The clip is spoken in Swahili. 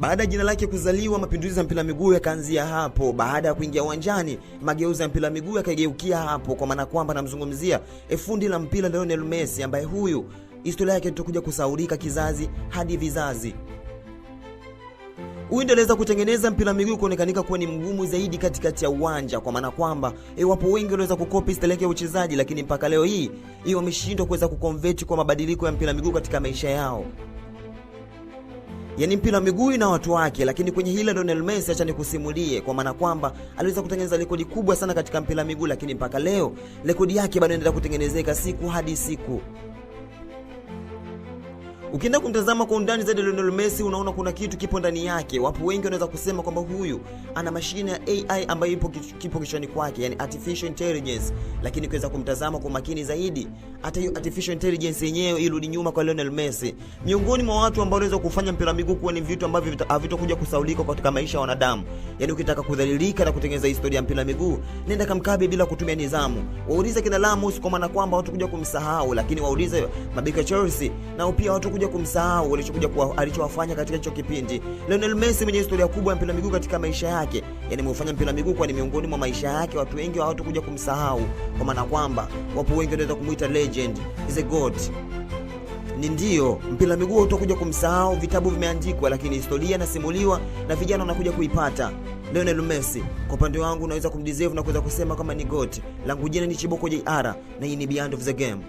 Baada ya jina lake kuzaliwa, mapinduzi ya mpira miguu yakaanzia hapo. Baada ya kuingia uwanjani, mageuzi ya mpira miguu yakageukia hapo, kwa maana kwamba namzungumzia fundi la mpira Lionel Messi, ambaye huyu historia yake tutakuja kusahaulika kizazi hadi vizazi. Huyu ndiye aliweza kutengeneza mpira miguu kuonekanika kuwa ni mgumu zaidi katikati ya uwanja, kwa maana kwamba wapo wengi waliweza kukopi style yake ya uchezaji, lakini mpaka leo hii wameshindwa kuweza kuconvert kwa mabadiliko ya mpira miguu katika maisha yao. Yaani mpira miguu na watu wake, lakini kwenye hila Lionel Messi acha nikusimulie, kwa maana kwamba aliweza kutengeneza rekodi kubwa sana katika mpira miguu, lakini mpaka leo rekodi yake bado inaendelea kutengenezeka siku hadi siku. Ukienda kumtazama kwa undani zaidi Lionel Messi, unaona kuna kitu kipo ndani yake. Wapo wengi wanaweza kusema kwamba huyu ana mashine ya AI ambayo kipo kichwani kwake, yani artificial intelligence, lakini ukiweza kumtazama kwa makini zaidi, hata hiyo artificial intelligence yenyewe irudi nyuma kwa Lionel Messi. Miongoni mwa watu ambao wanaweza kufanya mpira miguu kuwa ni vitu ambavyo havitakuja kusaulika katika maisha ya wanadamu. Yani ukitaka kudhalilika na kutengeneza historia ya mpira miguu, nenda kamkabe bila kutumia nidhamu. Waulize kina Ramos, kwa maana kwamba watu kuja kumsahau, lakini waulize mabeki Chelsea nao pia watu kuja kumsahau alichowafanya katika hicho kipindi. Lionel Messi mwenye historia kubwa ya mpira miguu katika maisha yake, yani mfanya mpira miguu kwa ni miongoni mwa maisha yake, watu wengi watu kuja kumsahau, kwa maana kwamba wapo wengi wanaweza kumuita legend, is a god. Ndio mpira miguu utakuja kumsahau, vitabu vimeandikwa, lakini historia inasimuliwa na vijana wanakuja kuipata. Lionel Messi kwa upande wangu naweza kumdeserve na kuweza kusema kama ni god. Langu jina ni Chiboko JR na hii ni Beyond of the Game.